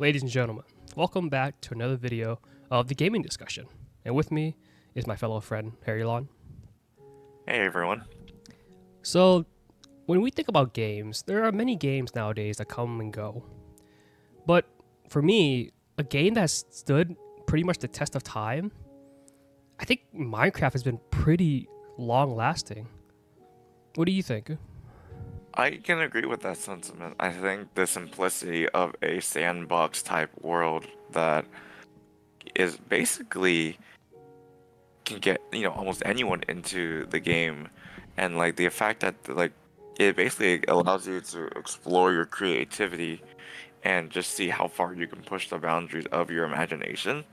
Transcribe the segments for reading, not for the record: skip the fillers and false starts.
Ladies and gentlemen, welcome back to another video of the gaming discussion. And with me is my fellow friend, Harry Lon. Hey everyone. So, when we think about games, there are many games nowadays that come and go. But for me, a game that's stood pretty much the test of time, I think Minecraft has been pretty long lasting. What do you think? I can agree with that sentiment. I think the simplicity of a sandbox type world that is basically can get, almost anyone into the game, and like the fact that it basically allows you to explore your creativity and just see how far you can push the boundaries of your imagination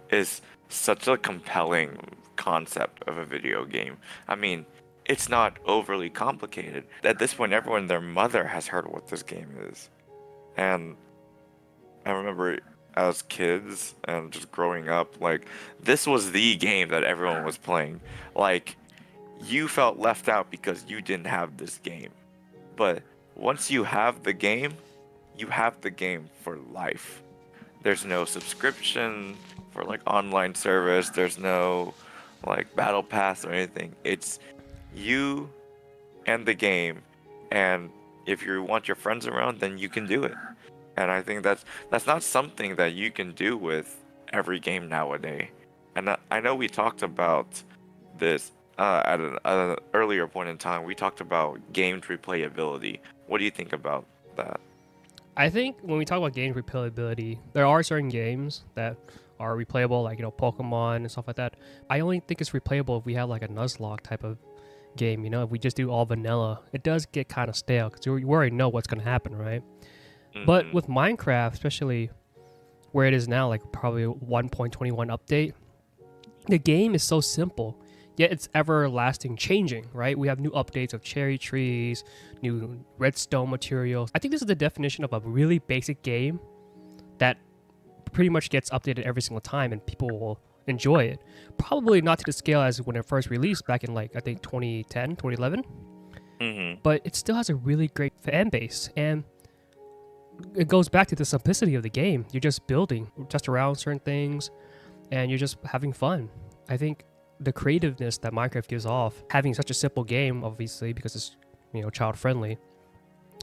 is such a compelling concept of a video game. I mean, it's not overly complicated. At this point, everyone and their mother has heard what this game is. And I remember as kids and just growing up, like, this was the game that everyone was playing. Like, you felt left out because you didn't have this game. But once you have the game, you have the game for life. There's no subscription for like online service. There's no like battle pass or anything. It's you and the game. And if you want your friends around, then you can do it. And I think that's not something that you can do with every game nowadays. And I know we talked about this at an earlier point in time. We talked about games replayability. What do you think about that? I think when we talk about game replayability, there are certain games that are replayable, like Pokemon and stuff like that. I only think it's replayable if we have like a Nuzlocke type of game. If we just do all vanilla, it does get kind of stale because you already know what's going to happen, right? But Hmm. with Minecraft, especially where it is now, like probably 1.21 update, the game is so simple, yet it's everlasting changing, right? We have new updates of cherry trees, new redstone materials. I think this is the definition of a really basic game that pretty much gets updated every single time and people will enjoy it. Probably not to the scale as when it first released back in like I think 2010, 2011, Hmm. but it still has a really great fan base and it goes back to the simplicity of the game. You're just building just around certain things and you're just having fun. I think the creativeness that Minecraft gives off, having such a simple game, obviously because it's child friendly,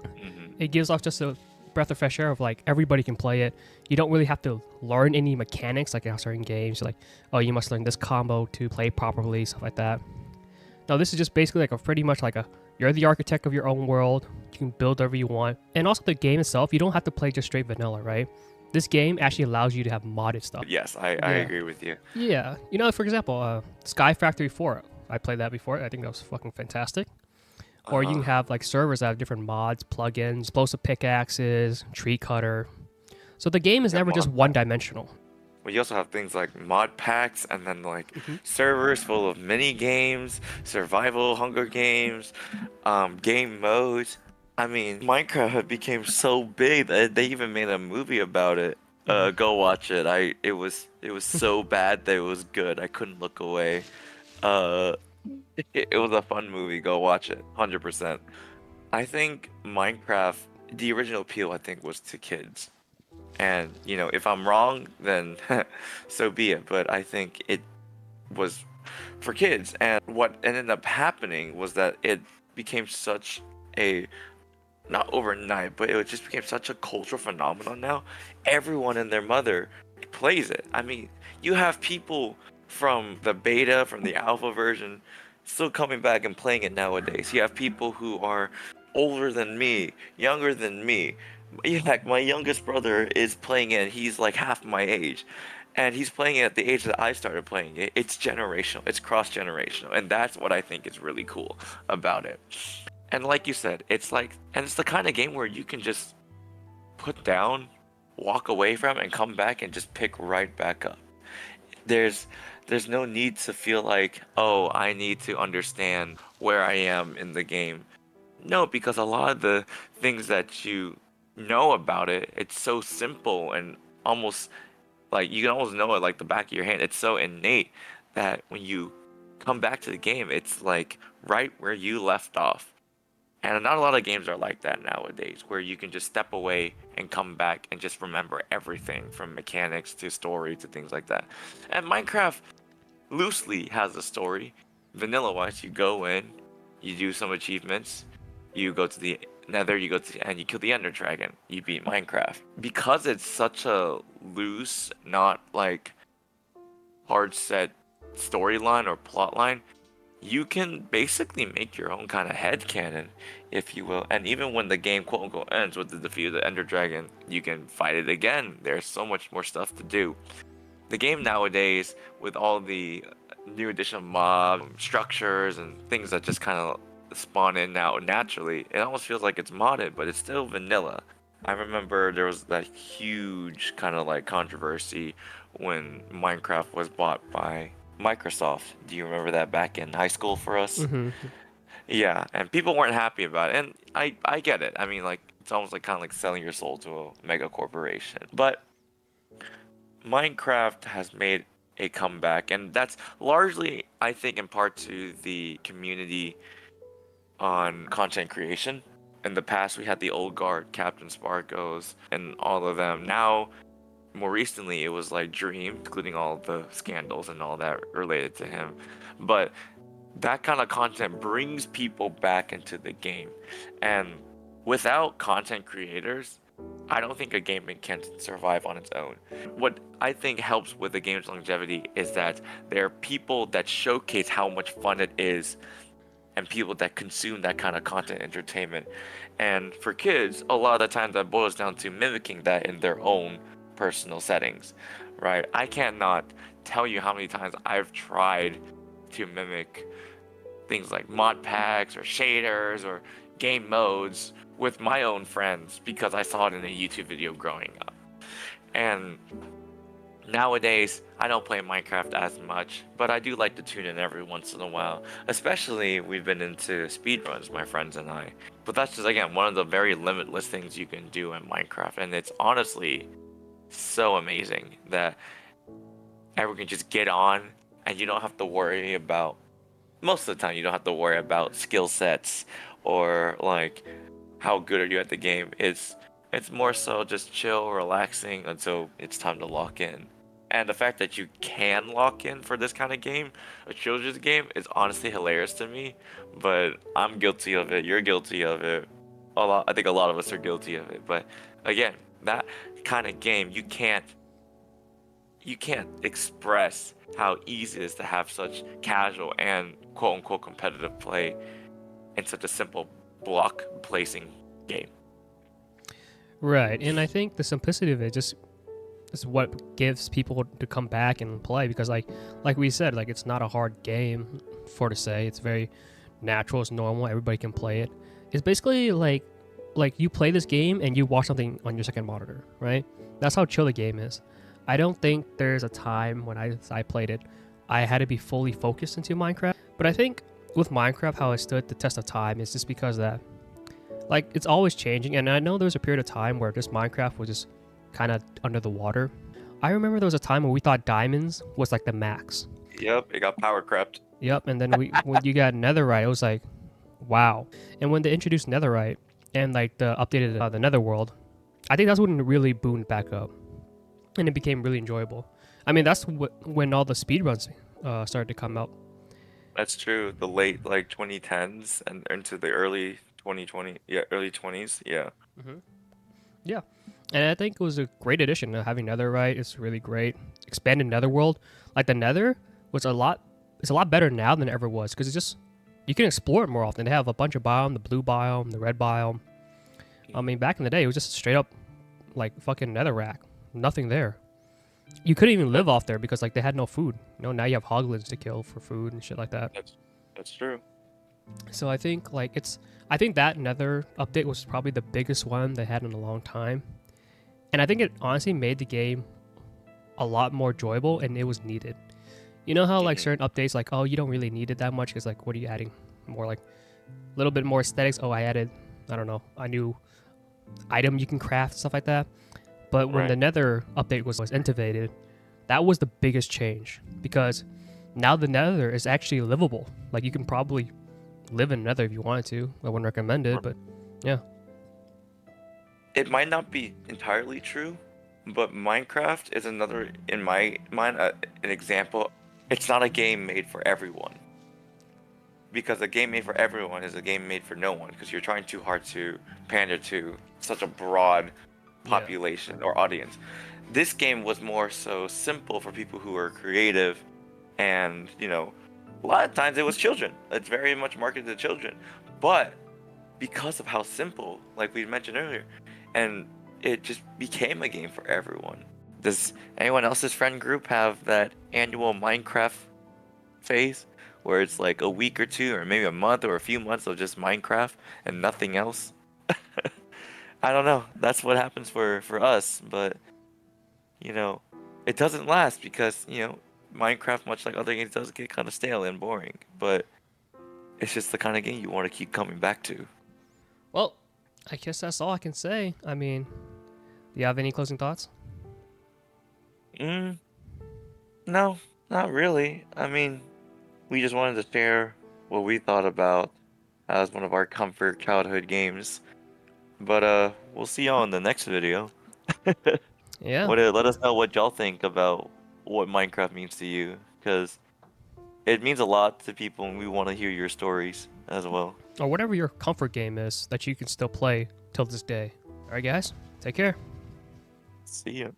Hmm. it gives off just a breath of fresh air of like everybody can play it. You don't really have to learn any mechanics like in certain games. Like, oh, you must learn this combo to play properly, stuff like that. No, this is just basically like a pretty much like a you're the architect of your own world. You can build whatever you want, and also the game itself. You don't have to play just straight vanilla, right? This game actually allows you to have modded stuff. Yes, I Yeah, agree with you. yeah. For example, Sky Factory 4. I played that before. I think that was fucking fantastic. Or you Uh-huh. can have like servers that have different mods, plugins, explosive pickaxes, tree cutter. So the game is Yeah, never just mod one pack. dimensional. Well, you also have things like mod packs and then like Hmm. servers full of mini games, survival Hunger Games, game modes. I mean, Minecraft had became so big that they even made a movie about it. Hmm. Go watch it. It was so bad that it was good. I couldn't look away. Uh, it was a fun movie. Go watch it. 100%. I think Minecraft, the original appeal, I think, was to kids. And, if I'm wrong, then so be it. But I think it was for kids. And what ended up happening was that it became such a, not overnight, but it just became such a cultural phenomenon now. Everyone and their mother plays it. I mean, you have people from the beta, from the alpha version, still coming back and playing it nowadays. You have people who are older than me, younger than me. Yeah, like my youngest brother is playing it. He's like half my age, and he's playing it at the age that I started playing it. It's generational. It's cross generational, and that's what I think is really cool about it. And like you said, it's the kind of game where you can just put down, walk away from, and come back and just pick right back up. There's there's no need to feel like, oh, I need to understand where I am in the game. No, because a lot of the things that you know about it, it's so simple and almost like you can almost know it like the back of your hand. It's so innate that when you come back to the game, it's like right where you left off. And not a lot of games are like that nowadays, where you can just step away and come back and just remember everything from mechanics to story to things like that. And Minecraft loosely has a story. Vanilla wise, you go in, you do some achievements, you go to the Nether, you go to and you kill the Ender Dragon. You beat Minecraft. Because it's such a loose, not like hard set storyline or plot line, you can basically make your own kind of head canon, if you will. And even when the game quote unquote ends with the defeat of the Ender Dragon, you can fight it again. There's so much more stuff to do. The game nowadays, with all the new addition of mob structures and things that just kind of spawn in now naturally, it almost feels like it's modded, but it's still vanilla. I remember there was that huge kind of like controversy when Minecraft was bought by Microsoft. Do you remember that back in high school for us? Hmm. Yeah, and people weren't happy about it, and I get it. I mean, like it's almost like kind of like selling your soul to a mega corporation. But Minecraft has made a comeback, and that's largely, I think, in part to the community on content creation. In the past, we had the old guard, Captain Sparkos, and all of them. Now, more recently, it was like Dream, including all the scandals and all that related to him. But that kind of content brings people back into the game. And without content creators, I don't think a game can survive on its own. What I think helps with the game's longevity is that there are people that showcase how much fun it is and people that consume that kind of content entertainment. And for kids, a lot of the time that boils down to mimicking that in their own personal settings, right? I cannot tell you how many times I've tried to mimic things like mod packs or shaders or game modes with my own friends because I saw it in a YouTube video growing up. And nowadays, I don't play Minecraft as much, but I do like to tune in every once in a while. Especially, we've been into speedruns, my friends and I. But that's just, again, one of the very limitless things you can do in Minecraft. And it's honestly so amazing that everyone can just get on and you don't have to worry about, most of the time, you don't have to worry about skill sets or like how good are you at the game. It's more so just chill, relaxing until it's time to lock in. And the fact that you can lock in for this kind of game, a children's game, is honestly hilarious to me. But I'm guilty of it. You're guilty of it. A lot. I think a lot of us are guilty of it. But again, that kind of game, you can't express how easy it is to have such casual and quote unquote competitive play in such a simple block placing game. Right, and I think the simplicity of it just is what gives people to come back and play because, like we said, like it's not a hard game for to say. It's very natural. It's normal. Everybody can play it. It's basically like you play this game and you watch something on your second monitor, right? That's how chill the game is. I don't think there's a time when I played it, I had to be fully focused into Minecraft. But I think with Minecraft, how it stood the test of time is just because that, like, it's always changing. And I know there was a period of time where just Minecraft was just kind of under the water. I remember there was a time when we thought diamonds was like the max. Yep, it got power crept. Yep, and then when you got Netherite, it was like, wow. And when they introduced Netherite and like the updated the Netherworld, I think that's when it really boomed back up, and it became really enjoyable. I mean, that's when all the speedruns started to come out. That's true. The late like 2010s and into the early 2020, yeah, early 20s, yeah. Hmm. Yeah, and I think it was a great addition. Having Netherite is really great. Expanded Netherworld, like the Nether, was a lot. It's a lot better now than it ever was because it's just you can explore it more often. They have a bunch of biome, the blue biome, the red biome. I mean, back in the day, it was just straight up like fucking netherrack, nothing there. You couldn't even live off there because like they had no food. Now you have hoglins to kill for food and shit like that. That's true. So I think I think that Nether update was probably the biggest one they had in a long time, and I think it honestly made the game a lot more enjoyable and it was needed. You know how like Hmm. certain updates like, oh, you don't really need it that much because like what are you adding? More like a little bit more aesthetics. Oh, I added, I don't know, a new item you can craft, stuff like that. But when the Right. Nether update was intivated, that was the biggest change because now the Nether is actually livable. Like you can probably live in Nether if you wanted to. I wouldn't recommend it, but yeah. It might not be entirely true, but Minecraft is another, in my mind, an example. It's not a game made for everyone. Because a game made for everyone is a game made for no one, because you're trying too hard to pander to such a broad Yeah. population or audience. This game was more so simple for people who are creative, and a lot of times it was children. It's very much marketed to children. But because of how simple, like we mentioned earlier, and it just became a game for everyone. Does anyone else's friend group have that annual Minecraft phase where it's like a week or two, or maybe a month or a few months of just Minecraft and nothing else? I don't know. That's what happens for us, but you know, it doesn't last because Minecraft, much like other games, does get kind of stale and boring. But it's just the kind of game you want to keep coming back to. Well, I guess that's all I can say. I mean, do you have any closing thoughts? Mm, no, not really. I mean, we just wanted to share what we thought about as one of our comfort childhood games. But we'll see y'all in the next video. Yeah. Let us know what y'all think about what Minecraft means to you, because it means a lot to people, and we want to hear your stories as well. Or whatever your comfort game is that you can still play till this day. All right, guys. Take care. See ya.